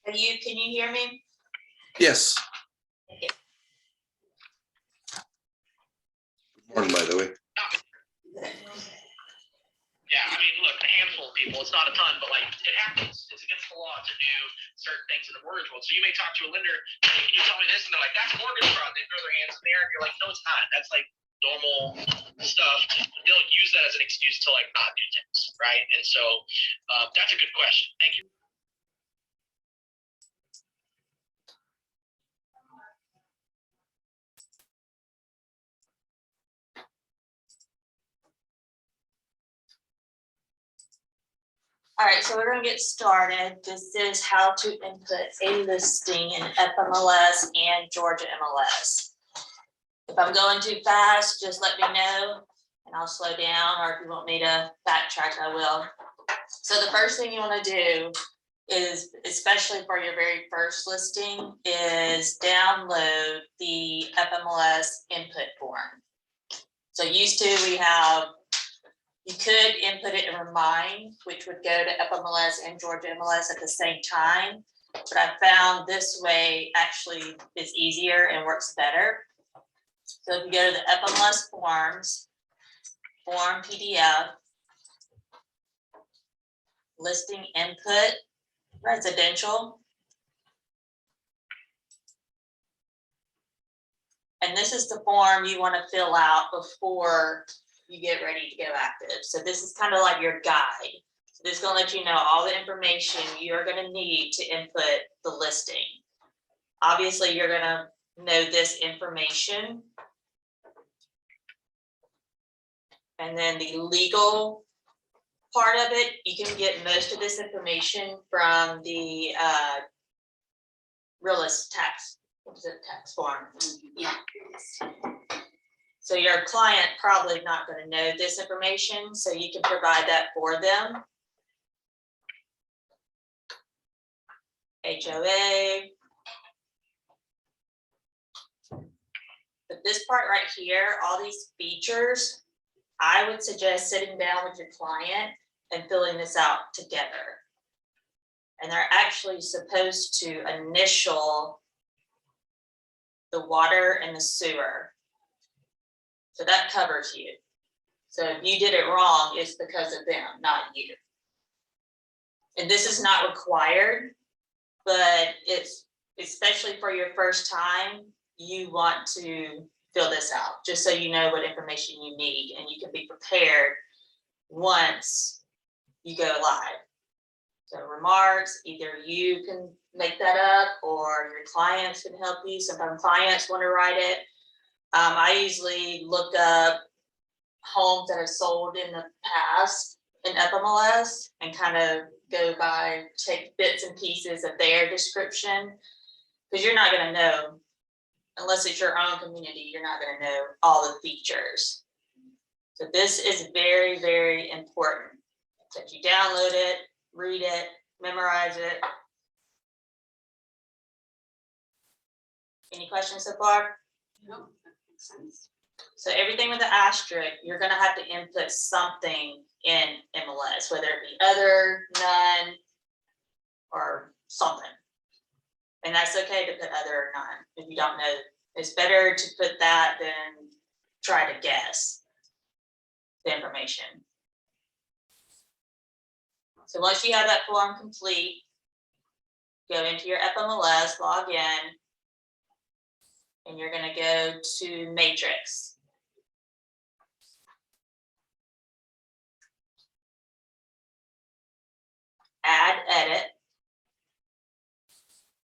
Can you hear me? Yes. Okay. Good morning, by the way. Yeah, I mean, look, a handful of people, it's not a ton, but like it happens. It's against the law to do certain things in the mortgage world. So you may talk to a lender, hey, can you tell me this? And they're like, that's mortgage fraud. They throw their hands in the air and you're like, no, it's not. That's like normal stuff. They'll use that as an excuse to like not do things, right? And so that's a good question. Thank you. All right, so we're gonna get started. This is how to input a listing in FMLS and Georgia MLS. If I'm going too fast, just let me know and I'll slow down, or if you want me to backtrack, I will. So the first thing you wanna do is, especially for your very first listing, is download the FMLS input form. So used to, you could input it in Remine, which would go to FMLS and Georgia MLS at the same time. But I found this way actually is easier and works better. So if you go to the FMLS forms, form PDF, listing input, residential. And this is the form you want to fill out before you get ready to go active. So this is kind of like your guide. So this is going to let you know all the information you're going to need to input the listing. Obviously, you're going to know this information. And then the legal part of it, you can get most of this information from the realist tax, what is it, tax form? Yeah. So your client probably not going to know this information, so you can provide that for them. HOA. But this part right here, all these features, I would suggest sitting down with your client and filling this out together. And they're actually supposed to initial the water and the sewer. So that covers you. So if you did it wrong, it's because of them, not you. And this is not required, but it's, especially for your first time, you want to fill this out just so you know what information you need and you can be prepared once you go live. So remarks, either you can make that up or your clients can help you. Sometimes clients want to write it. I usually look up homes that have sold in the past in FMLS and kind of go by, take bits and pieces of their description, because you're not going to know, unless it's your own community, you're not going to know all the features. So this is very, very important that you download it, read it, memorize it. Any questions so far? No. Sense. So everything with the asterisk, you're going to have to input something in MLS, whether it be other, none, or something. And that's okay to put other or none if you don't know. It's better to put that than try to guess the information. So once you have that form complete, go into your FMLS, log in, and you're going to go to Matrix. Add, edit.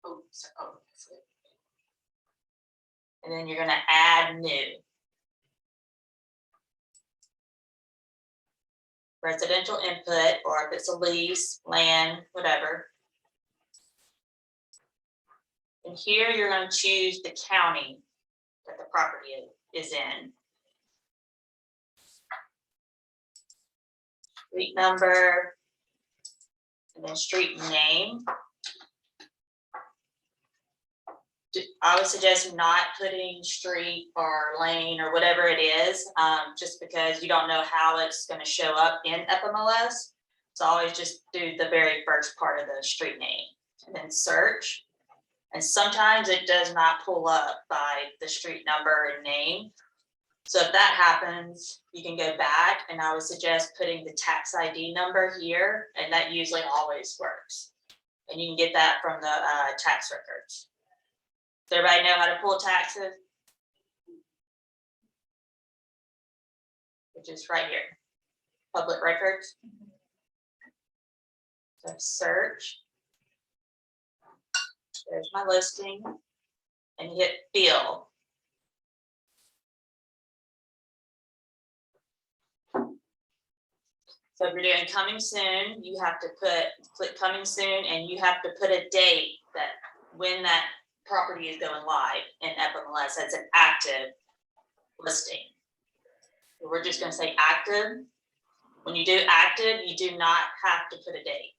Oh, so, that's it. And then you're going to add new. Residential input, or if it's a lease, land, whatever. And here you're going to choose the county that the property is in. Street number, And then street name. I would suggest not putting street or lane or whatever it is, just because you don't know how it's gonna show up in FMLS. So always just do the very first part of the street name and then search. And sometimes it does not pull up by the street number and name. So if that happens, you can go back, and I would suggest putting the tax ID number here, and that usually always works. And you can get that from the tax records. Does everybody know how to pull taxes? Which is right here, public records. So search. There's my listing, and hit fill. So if you're doing coming soon, you have to click coming soon, and you have to put a date that when that property is going live in FMLS. That's an active listing. We're just going to say active. When you do active, you do not have to put a date.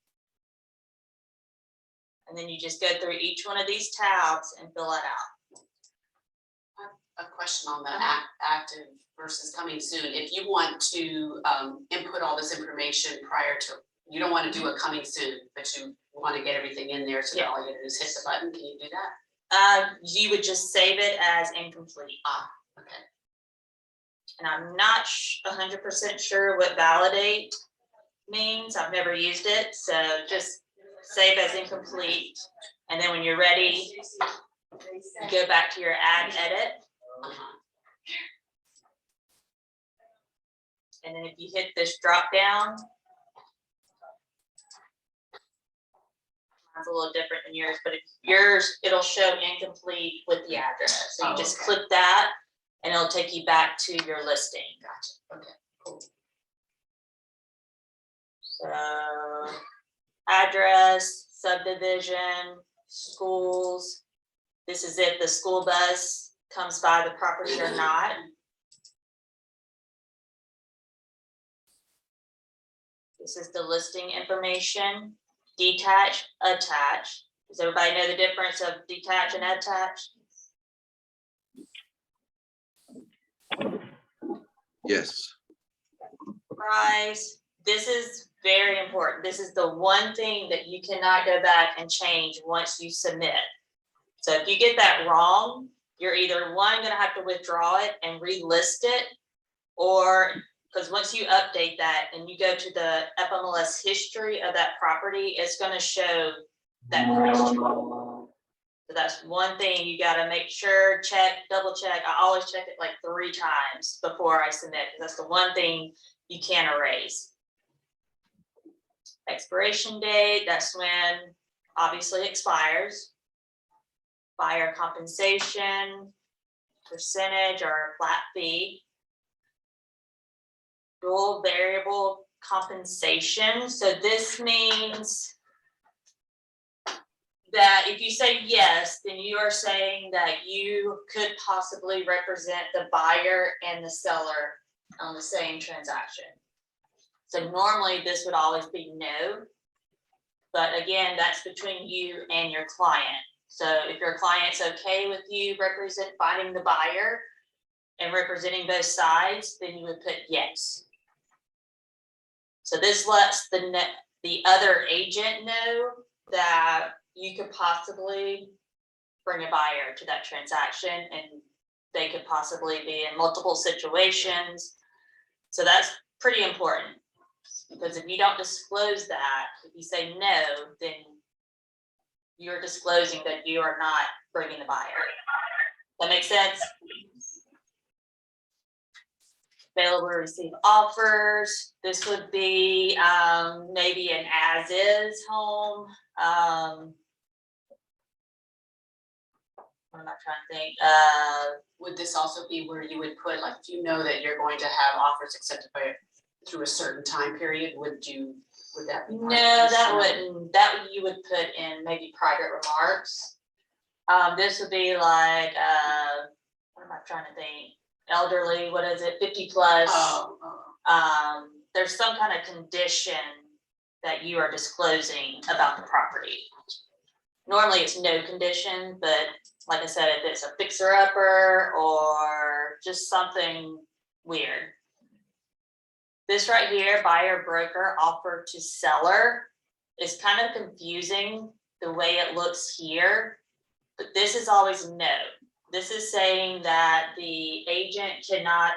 And then you just go through each one of these tabs and fill it out. A question on the active versus coming soon. If you want to input all this information prior to, you don't want to do a coming soon, but you want to get everything in there, so that all you do is hit the button. Can you do that? You would just save it as incomplete. Okay. And I'm not 100% sure what validate means. I've never used it, so just save as incomplete. And then when you're ready, you go back to your add edit. And then if you hit this drop down, it's a little different than yours, but if yours, it'll show incomplete with the address. So you just click that, and it'll take you back to your listing. Gotcha. Okay, cool. So address, subdivision, schools. This is if the school bus comes by the property or not. This is the listing information. Detach, attach. Does everybody know the difference of detach and attach? Yes. Price. This is very important. This is the one thing that you cannot go back and change once you submit. So if you get that wrong, you're either one, gonna have to withdraw it and relist it, or because once you update that and you go to the FMLS history of that property, it's gonna show that price change. So that's one thing you gotta make sure, check, double check. I always check it like 3 times before I submit, because that's the one thing you can't erase. Expiration date, that's when obviously expires. Buyer compensation, percentage or flat fee. Dual variable compensation. So this means that if you say yes, then you are saying that you could possibly represent the buyer and the seller on the same transaction. So normally this would always be no, but again, that's between you and your client. So if your client's okay with you finding the buyer and representing both sides, then you would put yes. So this lets the other agent know that you could possibly bring a buyer to that transaction, and they could possibly be in multiple situations. So that's pretty important, because if you don't disclose that, if you say no, then you're disclosing that you are not bringing the buyer. That makes sense? Available to receive offers. This would be maybe an as-is home. What am I trying to think? Would this also be where you would put, like, if you know that you're going to have offers accepted by through a certain time period, would that be? No, that wouldn't. That you would put in maybe private remarks. This would be like, what am I trying to think? Elderly, what is it? 50 plus. Oh. There's some kind of condition that you are disclosing about the property. Normally it's no condition, but like I said, if it's a fixer-upper or just something weird. This right here, buyer, broker, offer to seller, is kind of confusing the way it looks here, but this is always no. This is saying that the agent cannot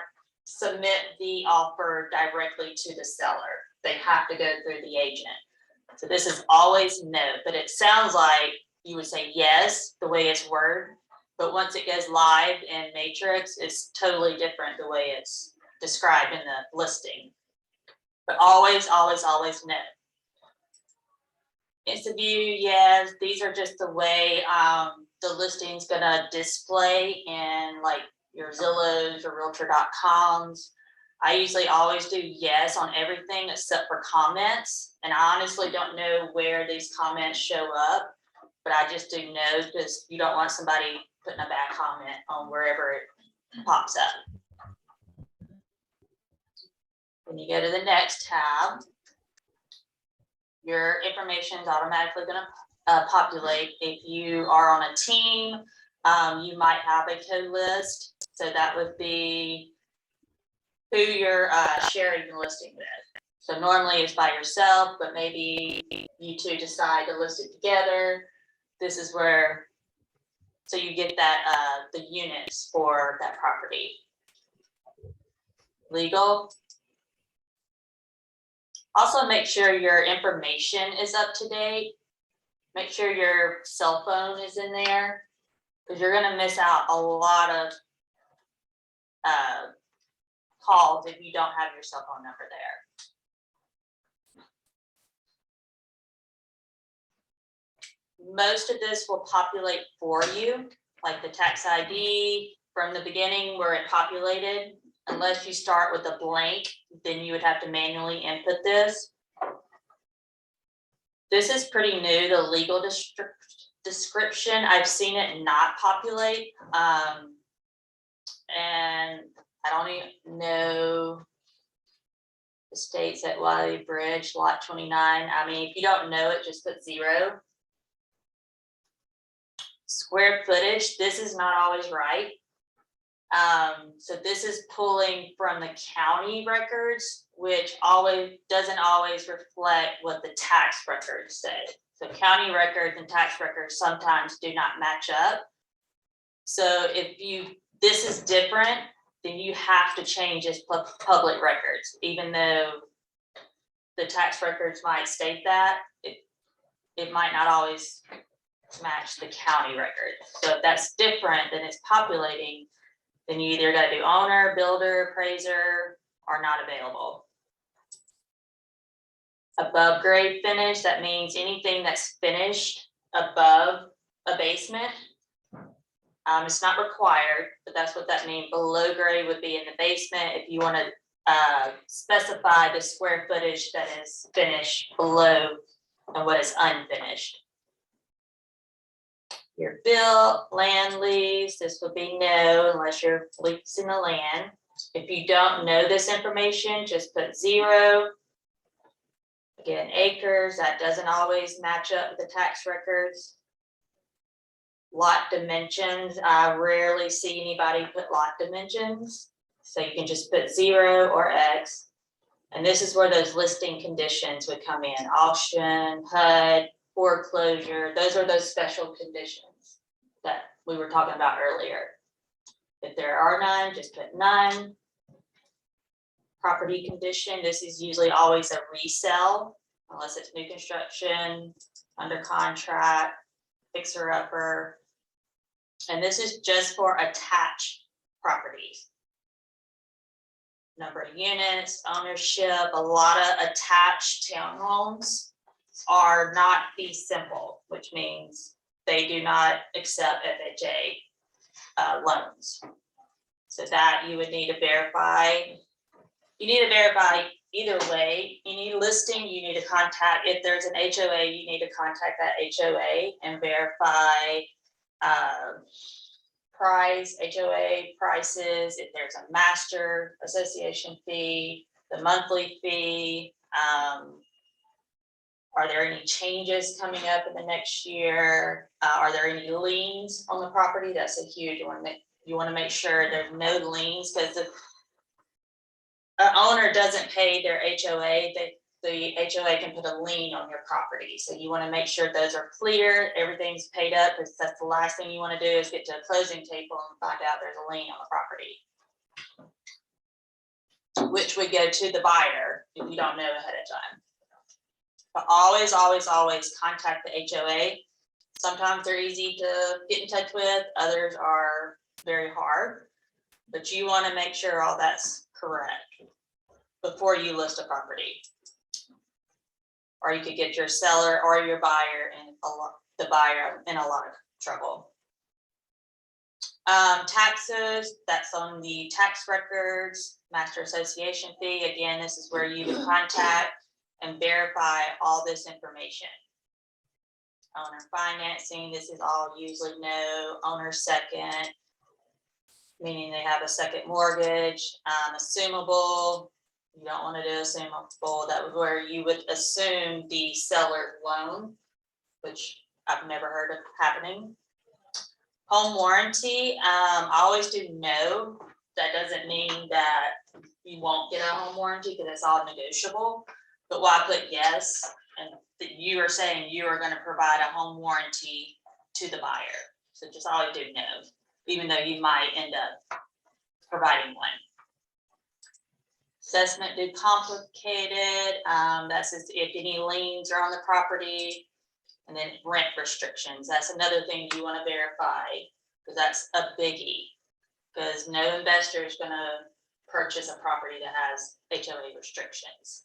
submit the offer directly to the seller. They have to go through the agent. So this is always no, but it sounds like you would say yes, the way it's worded, but once it goes live in Matrix, it's totally different the way it's described in the listing. But always, always, always no. Instant view, yes, these are just the way the listing's gonna display in like your Zillows or Realtor.coms. I usually always do yes on everything except for comments. And I honestly don't know where these comments show up, but I just do no because you don't want somebody putting a bad comment on wherever it pops up. When you go to the next tab, your information is automatically going to populate. If you are on a team, you might have a code list. So that would be who you're sharing the listing with. So normally it's by yourself, but maybe you two decide to list it together. This is where, so you get that the units for that property. Legal. Also make sure your information is up to date. Make sure your cell phone is in there because you're gonna miss out a lot of calls if you don't have your cell phone number there. Most of this will populate for you, like the tax ID from the beginning where it populated. Unless you start with a blank, then you would have to manually input this. This is pretty new, the legal description. I've seen it not populate. And I don't even know the states at Wiley Bridge, lot 29. I mean, if you don't know it, just put 0. Square footage, this is not always right. So this is pulling from the county records, which doesn't always reflect what the tax records say. So county records and tax records sometimes do not match up. So if this is different, then you have to change this public records, even though the tax records might state that, it might not always match the county record. So if that's different than it's populating, then you either got to do owner, builder, appraiser, or not available. Above grade finish, that means anything that's finished above a basement. It's not required, but that's what that means. Below grade would be in the basement. If you want to specify the square footage that is finished below and what is unfinished. Your bill, land lease, this would be no unless you're leasing the land. If you don't know this information, just put 0. Again, acres, that doesn't always match up with the tax records. Lot dimensions, I rarely see anybody put lot dimensions. So you can just put 0 or X. And this is where those listing conditions would come in. Auction, HUD, foreclosure, those are those special conditions that we were talking about earlier. If there are none, just put none. Property condition, this is usually always a resale, unless it's new construction, under contract, fixer-upper. And this is just for attached properties. Number of units, ownership, a lot of attached townhomes are not fee simple, which means they do not accept FHA loans. So that you would need to verify. You need to verify either way. You need a listing, you need to contact, if there's an HOA, you need to contact that HOA and verify price, HOA prices, if there's a master association fee, the monthly fee, Are there any changes coming up in the next year? Are there any liens on the property? That's a huge one. You want to make sure there's no liens, because if an owner doesn't pay their HOA, the HOA can put a lien on your property. So you want to make sure those are clear, everything's paid up, because that's the last thing you want to do is get to a closing table and find out there's a lien on the property, which would go to the buyer if you don't know ahead of time. But always, always, always contact the HOA. Sometimes they're easy to get in touch with, others are very hard, but you want to make sure all that's correct before you list a property. Or you could get your seller or your buyer and the buyer in a lot of trouble. Taxes, that's on the tax records, master association fee. Again, this is where you would contact and verify all this information. Owner financing, this is all usually no. Owner second, meaning they have a second mortgage. Assumable, you don't want to do assumable. That was where you would assume the seller's loan, which I've never heard of happening. Home warranty, I always do no. That doesn't mean that you won't get a home warranty, because it's all negotiable. But why put yes, and that you are saying you are going to provide a home warranty to the buyer. So just always do no, even though you might end up providing one. Assessment did complicated. That's if any liens are on the property. And then rent restrictions. That's another thing you want to verify, because that's a biggie. Because no investor is going to purchase a property that has HOA restrictions.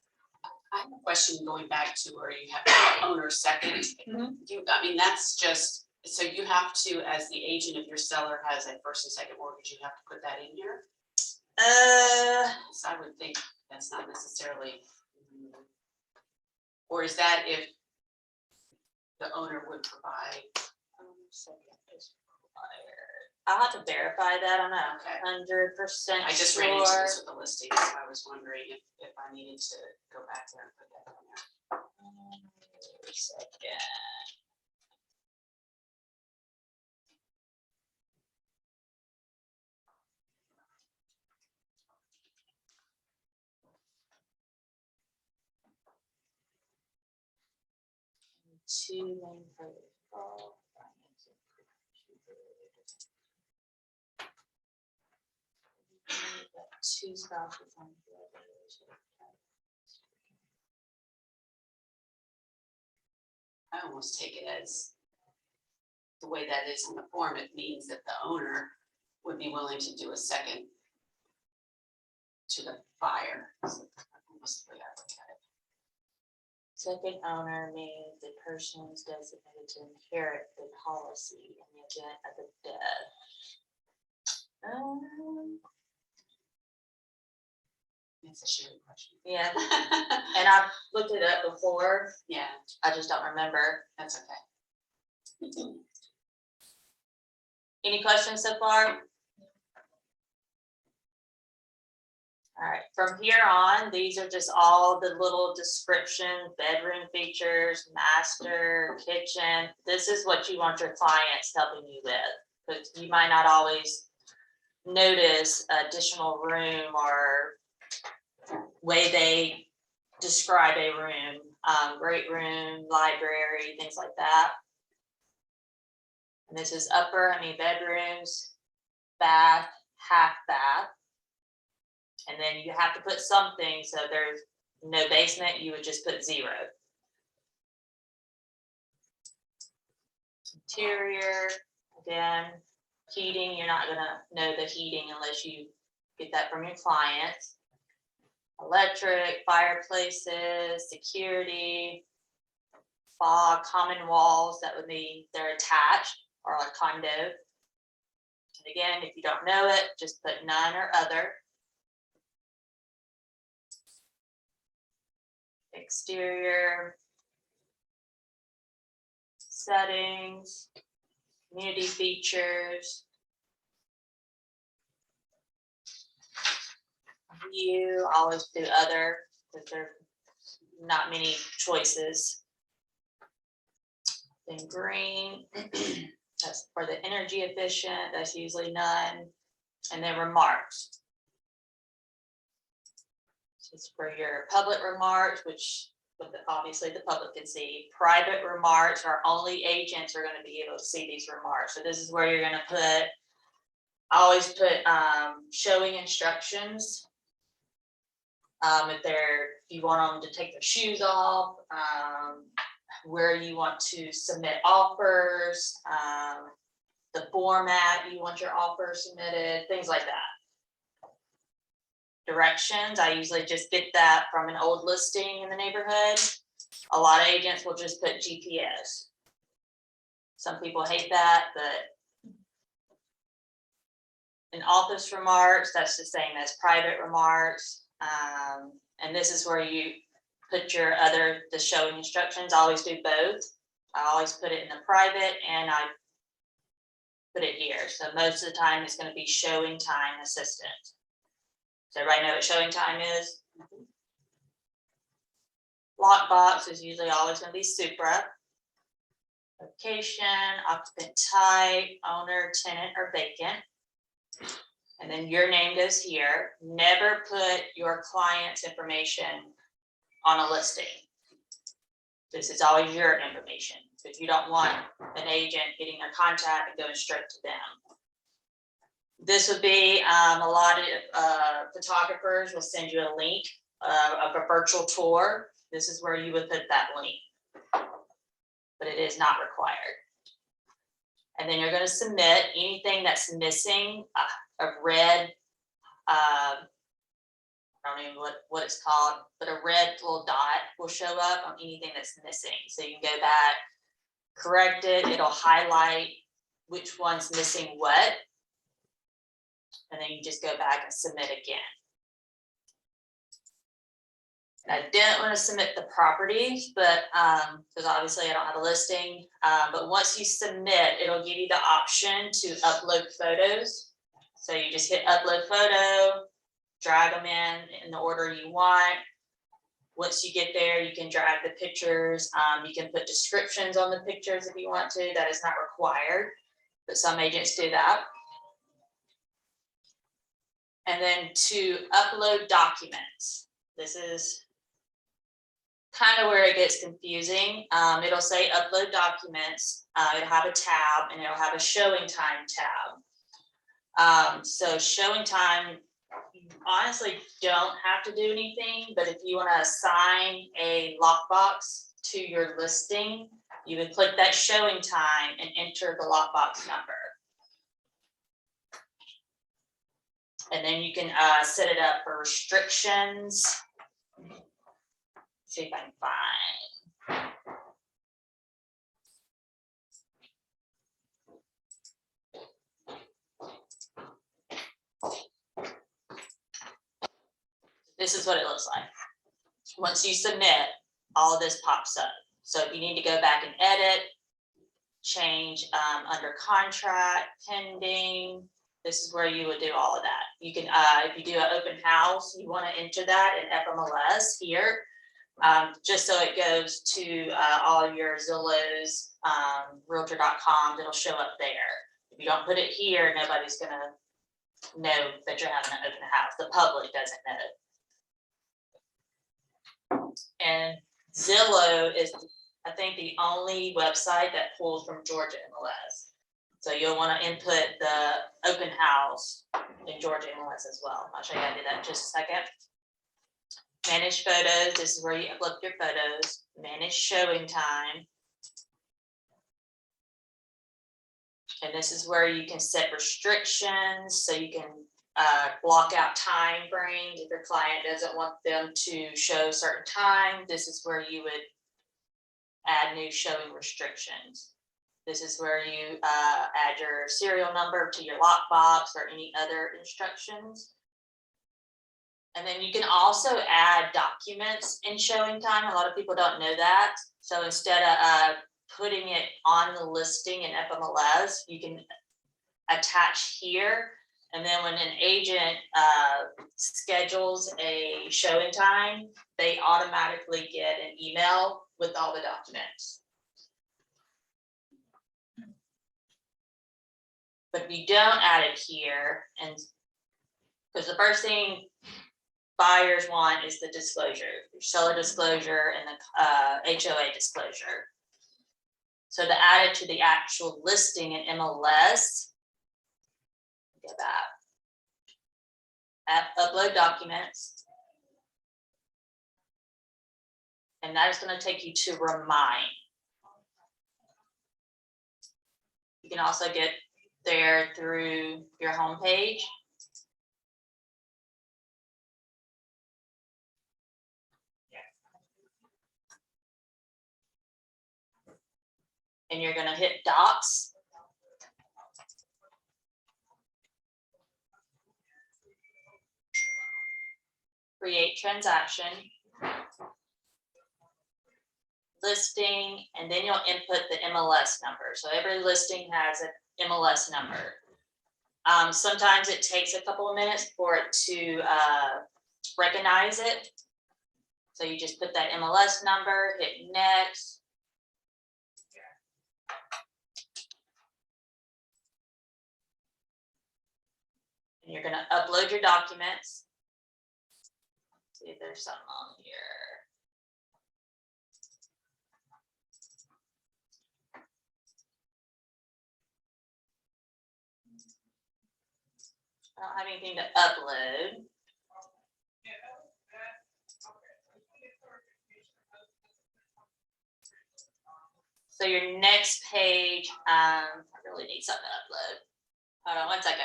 I have a question going back to where you have owner second. I mean, that's just, so you have to, as the agent, if your seller has a first and second mortgage, you have to put that in here? So I would think that's not necessarily, or is that if the owner would provide? I'll have to verify that. I'm not Okay. 100% I just ran into this with the listing, so I was wondering if I needed to go back there and put that on there. Second. Two main protocols. Two spouses on the other. I almost take it as the way that is on the form, it means that the owner would be willing to do a second to the buyer. So almost the way I look at it. Second owner means the person is designated to inherit the policy in the event of a death. It's a shared question. Yeah, and I've looked it up before. Yeah, I just don't remember. that's okay. Any questions so far? All right, from here on, these are just all the little description, bedroom features, master, kitchen. This is what you want your clients helping you with, because you might not always notice additional room or way they describe a room, great room, library, things like that. And this is upper, bedrooms, bath, half bath. And then you have to put something, so there's no basement, you would just put 0. Interior, again, heating, you're not gonna know the heating unless you get that from your clients. Electric, fireplaces, security, fog, common walls, that would mean they're attached or a condo. And again, if you don't know it, just put none or other. Exterior, settings, community features, view, always do other, because there's not many choices. Then green, that's for the energy efficient, that's usually none. And then remarks. This is for your public remarks, which obviously the public can see. Private remarks are only agents are going to be able to see these remarks. So this is where you're going to put, I always put showing instructions. If you want them to take their shoes off, where you want to submit offers, the format you want your offer submitted, things like that. Directions, I usually just get that from an old listing in the neighborhood. A lot of agents will just put GPS. Some people hate that, but in office remarks, that's the same as private remarks. And this is where you put the showing instructions. I always do both. I always put it in the private and I put it here. So most of the time it's going to be showing time assistant. Does everybody know what showing time is? Lockbox is usually always going to be Supra. Location, occupant type, owner, tenant, or vacant. And then your name goes here. Never put your client's information on a listing. This is always your information. Because you don't want an agent getting their contact and going straight to them. This would be a lot of photographers will send you a link of a virtual tour. This is where you would put that link, but it is not required. And then you're going to submit anything that's missing. A red, I don't even know what it's called, but a red little dot will show up on anything that's missing. So you can go back, correct it, it'll highlight which one's missing what. And then you just go back and submit again. And I didn't want to submit the properties, but because obviously I don't have a listing. But once you submit, it'll give you the option to upload photos. So you just hit upload photo, drag them in the order you want. Once you get there, you can drag the pictures. You can put descriptions on the pictures if you want to. That is not required, but some agents do that. And then to upload documents. This is kind of where it gets confusing. It'll say upload documents. It'll have a tab and it'll have a showing time tab. So showing time, you honestly don't have to do anything, but if you want to assign a lockbox to your listing, you would click that showing time and enter the lockbox number. And then you can set it up for restrictions. See if I can find. This is what it looks like. Once you submit, all of this pops up. So if you need to go back and edit, change under contract, pending, this is where you would do all of that. You can, if you do an open house, you want to enter that in FMLS here, just so it goes to all your Zillows, Realtor.com, it'll show up there. If you don't put it here, nobody's going to know that you're having an open house. The public doesn't know. And Zillow is, I think, the only website that pulls from Georgia MLS. So you'll want to input the open house in Georgia MLS as well. I'll show you how to do that in just a second. Manage photos. This is where you upload your photos. Manage showing time. And this is where you can set restrictions. So you can block out time frames. If your client doesn't want them to show certain time, this is where you would add new showing restrictions. This is where you add your serial number to your lockbox or any other instructions. And then you can also add documents in showing time. A lot of people don't know that. So instead of putting it on the listing in FMLS, you can attach here. And then when an agent schedules a showing time, they automatically get an email with all the documents. But if you don't add it here, and because the first thing buyers want is the disclosure, your seller disclosure and the HOA disclosure. So to add it to the actual listing in MLS, go back, upload documents. And that is going to take you to Remine. You can also get there through your homepage. And you're going to hit Docs. Create transaction. Listing, and then you'll input the MLS number. So every listing has an MLS number. Sometimes it takes a couple of minutes for it to recognize it. So you just put that MLS number, hit next. And you're going to upload your documents. See if there's something on here. I don't have anything to upload. So your next page, I really need something to upload. Hold on one second.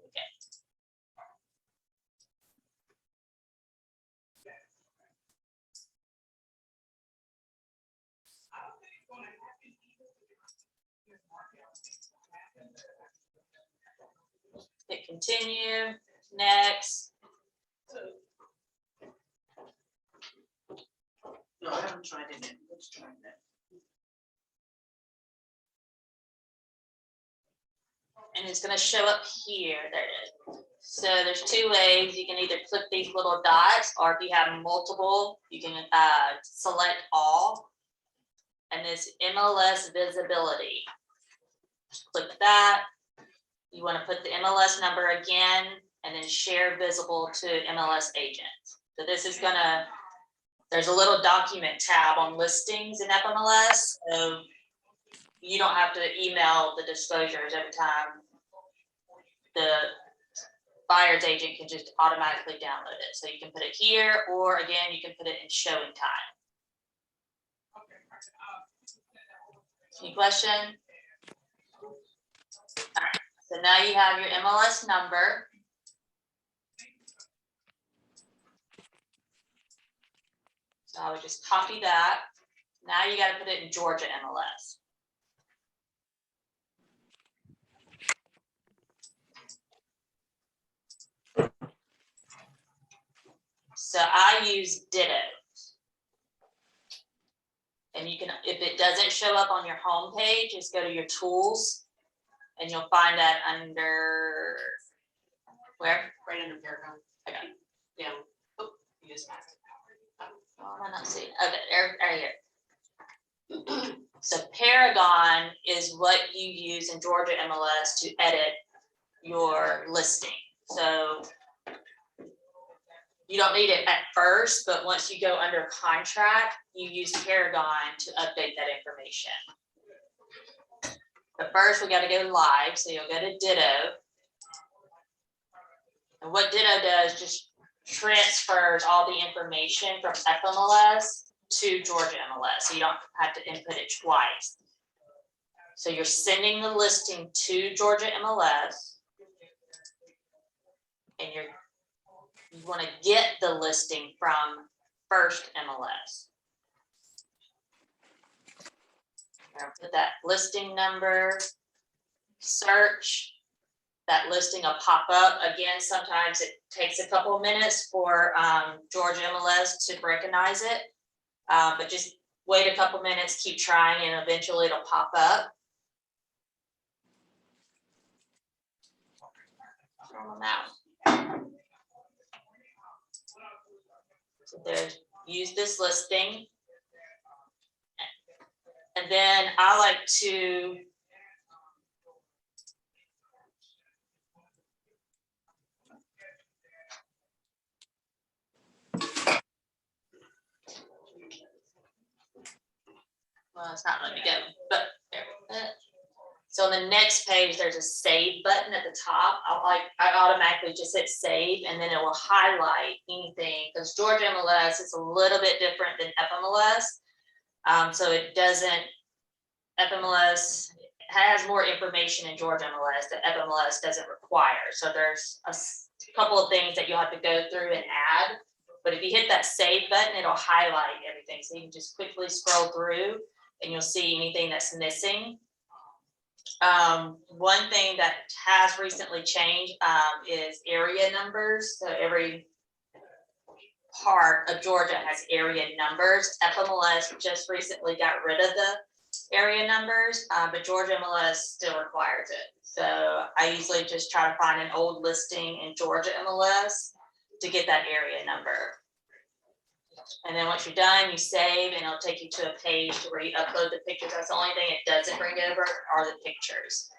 Okay. Hit continue, next. No, I haven't tried it yet. Let's try that. And it's going to show up here. There it is. So there's two ways. You can either click these little dots, or if you have multiple, you can select all. And this MLS visibility. Click that. You want to put the MLS number again, and then share visible to MLS agents. So this is going to, there's a little document tab on listings in FMLS. So you don't have to email the disclosures every time. The buyer's agent can just automatically download it. So you can put it here, or again, you can put it in showing time. Any question? All right. So now you have your MLS number. So I would just copy that. Now you got to put it in Georgia MLS. So I use Ditto. And you can, if it doesn't show up on your home page, just go to your tools and you'll find that under where? Right under paragraph. Okay. Yeah. Oh, you just passed it. Oh, I'm not seeing. Okay, right here. So Paragon is what you use in Georgia MLS to edit your listing. So you don't need it at first, but once you go under contract, you use Paragon to update that information. But first we got to go live. So you'll go to Ditto. And what Ditto does just transfers all the information from FMLS to Georgia MLS. So you don't have to input it twice. So you're sending the listing to Georgia MLS. And you want to get the listing from first MLS. Put that listing number, search, that listing will pop up. Again, sometimes it takes a couple of minutes for Georgia MLS to recognize it, but just wait a couple minutes, keep trying, and eventually it'll pop up. Throw them out. So there's use this listing. And then I like to well, it's not letting me go, but there. So on the next page, there's a save button at the top. I automatically just hit save, and then it will highlight anything, because Georgia MLS is a little bit different than FMLS. So it doesn't, FMLS has more information in Georgia MLS that FMLS doesn't require. So there's a couple of things that you'll have to go through and add. But if you hit that save button, it'll highlight everything. So you can just quickly scroll through and you'll see anything that's missing. One thing that has recently changed is area numbers. So every part of Georgia has area numbers. FMLS just recently got rid of the area numbers, but Georgia MLS still requires it. So I usually just try to find an old listing in Georgia MLS to get that area number. And then once you're done, you save, and it'll take you to a page where you upload the pictures. That's the only thing it doesn't bring over are the pictures.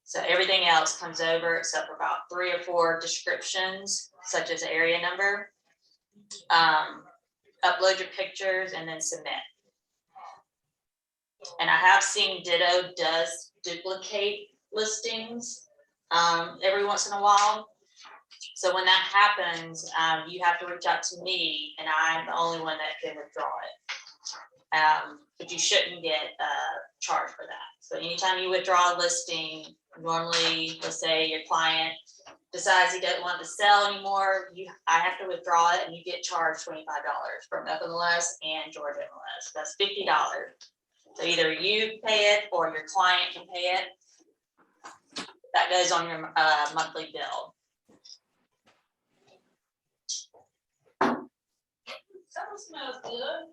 So everything else comes over except for about 3 or 4 descriptions, such as the area number. Upload your pictures and then submit. And I have seen Ditto does duplicate listings every once in a while. So when that happens, you have to reach out to me, and I'm the only one that can withdraw it. But you shouldn't get charged for that. So anytime you withdraw a listing, normally, let's say your client decides he doesn't want to sell anymore, I have to withdraw it, and you get charged $25 from FMLS and Georgia MLS. That's $50. So either you pay it or your client can pay it. That goes on your monthly bill. Smells good.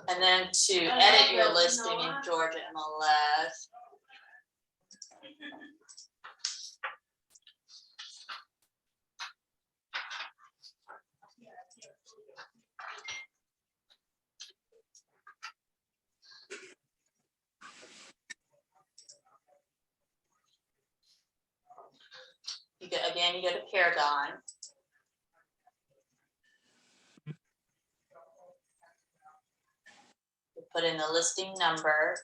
And then to edit your listing in Georgia MLS, you go to Paragon. Put in the listing number.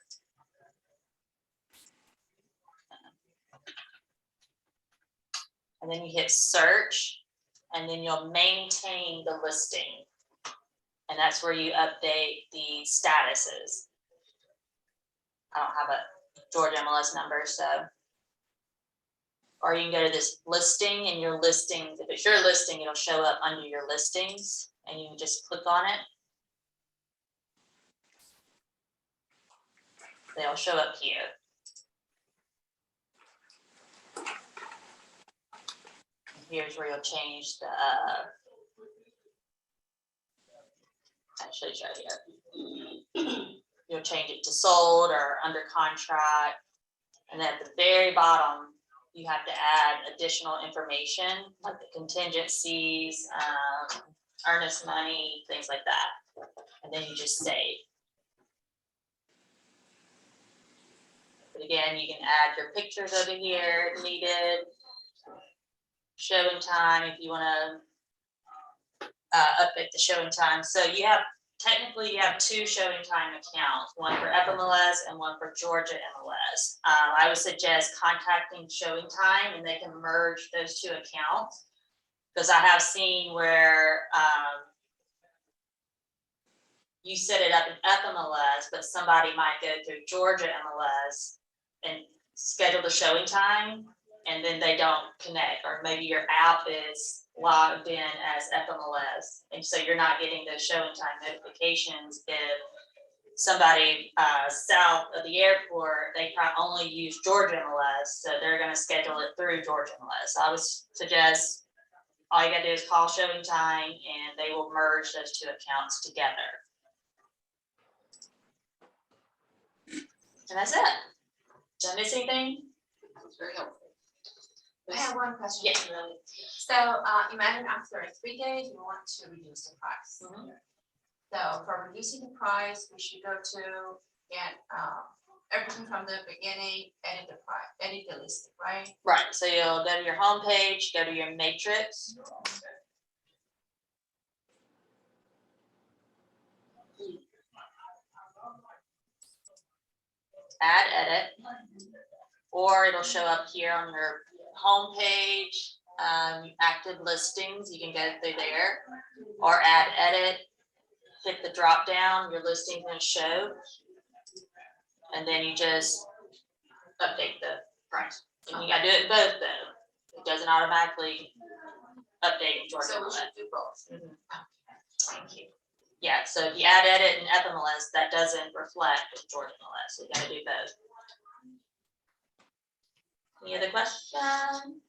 And then you hit search, and then you'll maintain the listing. And that's where you update the statuses. I don't have a Georgia MLS number, so. Or you can go to this listing, and your listings, if it's your listing, it'll show up under your listings, and you can just click on it. They'll show up here. Here's where you'll change the, actually it's right here. You'll change it to sold or under contract. And then at the very bottom, you have to add additional information like the contingencies, earnest money, things like that. And then you just save. But again, you can add your pictures over here if needed. Showing time if you want to update the showing time. So technically you have 2 showing time accounts, one for FMLS and one for Georgia MLS. I would suggest contacting showing time, and they can merge those 2 accounts, because I have seen where you set it up in FMLS, but somebody might go through Georgia MLS and schedule the showing time, and then they don't connect, or maybe your app is logged in as FMLS, and so you're not getting those showing time notifications. If somebody south of the airport, they probably only use Georgia MLS, so they're going to schedule it through Georgia MLS. I would suggest all you got to do is call showing time, and they will merge those 2 accounts together. And that's it. Did I miss anything? That's very helpful. I have one question. Yeah. Kimberly. So imagine after 3 days, we want to reduce the price. Mhm. So for reducing the price, we should go to get, everything from the beginning, edit the list, right? Right, so you'll go to your home page, go to your matrix. Add edit, or it'll show up here on your home page, active listings, you can go through there, or add edit, hit the drop down, your listing's gonna show. And then you just update the price. And you gotta do it in both though. It doesn't automatically update in Georgia So we MLS. should do both. Mhm. Thank you. Yeah, so if you add edit in FMLS, that doesn't reflect in Georgia MLS, so you gotta do both. Any other questions?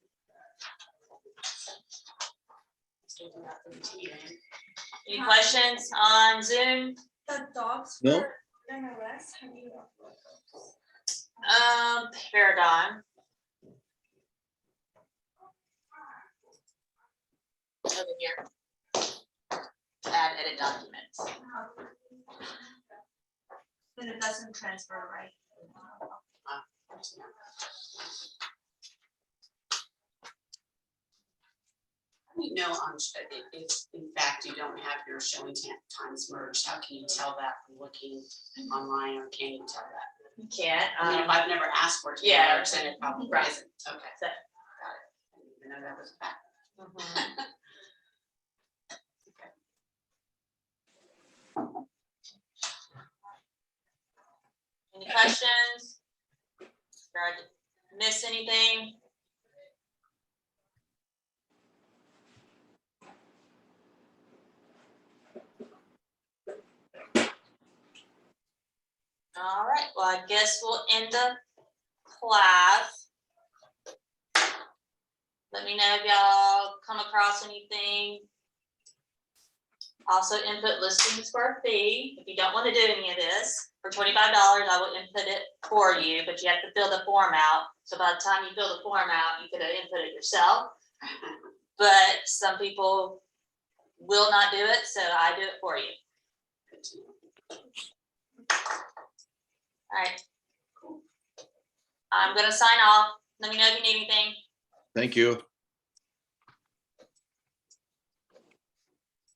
Any questions on Zoom? The dogs No. for MLS, how do you upload those? Paradigm. Over here. Add edit documents. Then it doesn't transfer, right? How do you know if in fact you don't have your showing times merged? How can you tell that from looking online, or can you tell that? You can't. I mean, if I've never asked for it to be Yeah. merged, then it probably Right. isn't. Okay, So- got it. I didn't even know that was a fact. Mhm. Any questions? Did I miss anything? All right, well, I guess we'll end the class. Let me know if y'all come across anything. Also input listings for a fee. If you don't want to do any of this, for $25, I will input it for you, but you have to fill the form out. So by the time you fill the form out, you could have input it yourself. But some people will not do it, so I do it for you. Good to know. All right. I'm gonna sign off. Let me know if you need anything. Thank you.